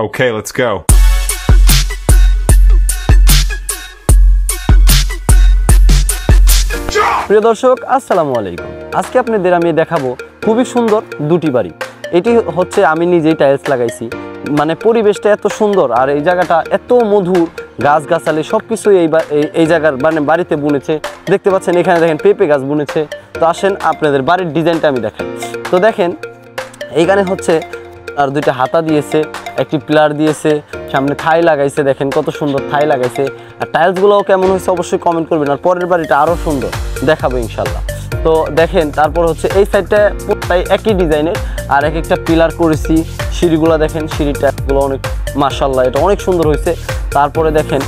Okay, let's go. প্রিয় দর্শক, আসসালামু আলাইকুম। আজকে আপনাদের আমি দেখাবো খুবই সুন্দর দুটি বাড়ি। এটি হচ্ছে আমি নিজেই টাইলস লাগাইছি, মানে পরিবেশটা এত সুন্দর আর এই জায়গাটা এত মধুর, গাছগাছালি সব কিছুই এই জায়গার মানে বাড়িতে বুনেছে। দেখতে পাচ্ছেন এখানে দেখেন পেঁপে গাছ বুনেছে। তো আসেন আপনাদের বাড়ির ডিজাইনটা আমি দেখাই। তো দেখেন এইখানে হচ্ছে আর দুইটা হাতা দিয়েছে, একটি পিলার দিয়েছে, সামনে থাই লাগাইছে, দেখেন কত সুন্দর থাই লাগাইছে। আর টাইলসগুলোও কেমন হয়েছে অবশ্যই কমেন্ট করবেন। আর পরের বাড়িটা আরও সুন্দর দেখাবো ইনশাল্লাহ। তো দেখেন তারপর হচ্ছে এই সাইডটা পুরোটাই একই ডিজাইনের, আর এক একটা পিলার করেছি। সিঁড়িগুলো দেখেন, সিঁড়ি টাইলসগুলো অনেক মাশাল্লাহ, এটা অনেক সুন্দর হয়েছে। তারপরে দেখেন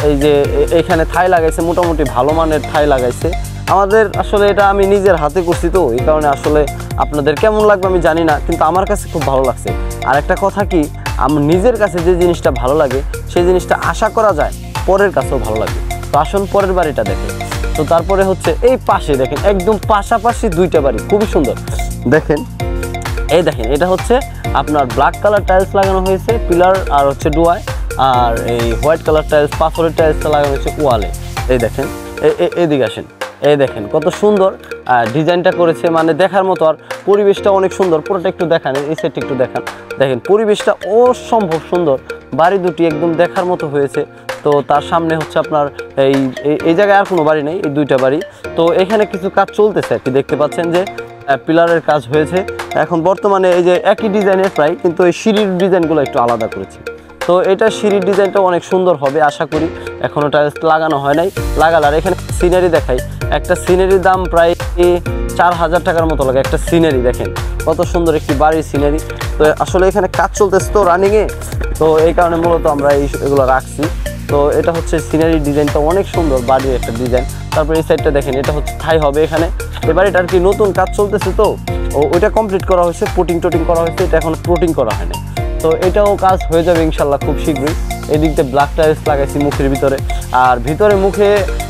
এই যে এইখানে থাই লাগাইছে, মোটামুটি ভালো মানের থাই লাগাইছে। আমাদের আসলে এটা আমি নিজের হাতে করছি, তো এই কারণে আসলে আপনাদের কেমন লাগবে আমি জানি না, কিন্তু আমার কাছে খুব ভালো লাগছে। আর একটা কথা কি, আমার নিজের কাছে যে জিনিসটা ভালো লাগে সেই জিনিসটা আশা করা যায় পরের কাছেও ভালো লাগে। তো আসুন পরের বাড়িটা দেখে। তো তারপরে হচ্ছে এই পাশে দেখেন একদম পাশাপাশি দুইটা বাড়ি, খুবই সুন্দর। দেখেন এই দেখেন এটা হচ্ছে আপনার ব্ল্যাক কালার টাইলস লাগানো হয়েছে পিলার আর হচ্ছে ডুয়ায়, আর এই হোয়াইট কালার টাইলস পাথরের টাইলসটা লাগানো হয়েছে ওয়ালে। এই দেখেন এদিকে আসেন, এই দেখেন কত সুন্দর ডিজাইনটা করেছে, মানে দেখার মতো। আর পরিবেশটা অনেক সুন্দর, পুরোটা একটু দেখান, এই সাইডটা একটু দেখান। দেখেন পরিবেশটা অসম্ভব সুন্দর, বাড়ি দুটি একদম দেখার মতো হয়েছে। তো তার সামনে হচ্ছে আপনার এই জায়গায় আর কোনো বাড়ি নেই, এই দুইটা বাড়ি। তো এখানে কিছু কাজ চলতেছে আর কি, দেখতে পাচ্ছেন যে পিলারের কাজ হয়েছে এখন বর্তমানে। এই যে একই ডিজাইনের প্রায়, কিন্তু এই সিঁড়ির ডিজাইনগুলো একটু আলাদা করেছি। তো এটা সিঁড়ির ডিজাইনটা অনেক সুন্দর হবে আশা করি। এখনও টাইলস লাগানো হয় নাই, লাগাল। আর এখানে সিনারি দেখাই, একটা সিনারির দাম প্রায় 4000 টাকার মতো লাগে একটা সিনারি। দেখেন কত সুন্দর একটি বাড়ির সিনারি। তো আসলে এখানে কাজ চলতেছে তো রানিংয়ে, তো এই কারণে মূলত আমরা এগুলো রাখছি। তো এটা হচ্ছে সিনারি ডিজাইনটা অনেক সুন্দর, বাড়ির একটা ডিজাইন। তারপর এই সাইডটা দেখেন, এটা হচ্ছে থাই হবে এখানে। এই বাড়িটা আর কি নতুন কাজ চলতেছে, তো ওইটা কমপ্লিট করা হয়েছে, পুটিং টোটিং করা হয়েছে, এটা এখন পুটিং করা হয় না। তো এটাও কাজ হয়ে যাবে ইনশাল্লাহ খুব শীঘ্রই। এদিক দিয়ে ব্ল্যাক টাইলস লাগাইছি মুখের ভিতরে, আর ভিতরে মুখে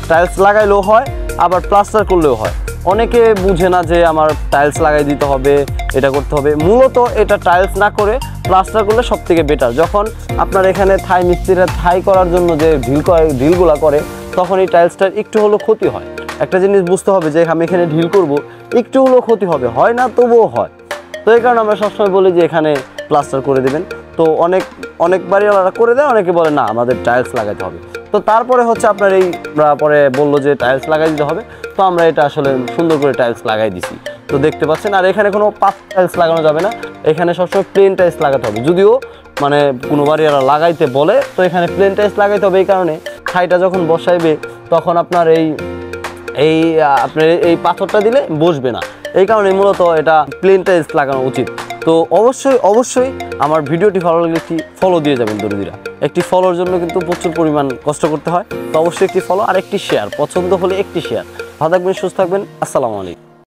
টাইলস লাগাইলেও হয়, আবার প্লাস্টার করলেও হয়। অনেকে বুঝে না যে আমার টাইলস লাগাই দিতে হবে, এটা করতে হবে। মূলত এটা টাইলস না করে প্লাস্টার করলে সব থেকে বেটার। যখন আপনার এখানে থাই মিস্ত্রিরা থাই করার জন্য যে ঢিলগুলা করে, তখন এই টাইলসটার একটু হলেও ক্ষতি হয়। একটা জিনিস বুঝতে হবে যে আমি এখানে ঢিল করব, একটু হলেও ক্ষতি হবে, হয় না তবুও হয়। তো এই কারণে আমরা সবসময় বলি যে এখানে প্লাস্টার করে দেবেন। তো অনেক বাড়িওয়ালারা করে দেয়, অনেকে বলে না আমাদের টাইলস লাগাতে হবে। তো তারপরে হচ্ছে আপনার এই পরে বললো যে টাইলস লাগাই দিতে হবে, তো আমরা এটা আসলে সুন্দর করে টাইলস লাগাই দিছি। তো দেখতে পাচ্ছেন। আর এখানে কোনো পাত টাইলস লাগানো যাবে না, এখানে সবসময় প্লেন টাইলস লাগাতে হবে। যদিও মানে কোনো বাড়িওয়ালা লাগাইতে বলে, তো এখানে প্লেন টাইলস লাগাইতে হবে। এই কারণে ছাইটা যখন বসাইবে তখন আপনার আপনার এই পাথরটা দিলে বসবে না, এই কারণে মূলত এটা প্লেন টাইলস লাগানো উচিত। তো অবশ্যই আমার ভিডিওটি ভালো লাগলে একটি ফলো দিয়ে যাবেন দরিদ্রা। একটি ফলোর জন্য কিন্তু প্রচুর পরিমাণ কষ্ট করতে হয়। তো অবশ্যই একটি ফলো আর একটি শেয়ার, পছন্দ হলে একটি শেয়ার। ভালো থাকবেন, সুস্থ থাকবেন, আসসালামু আলাইকুম।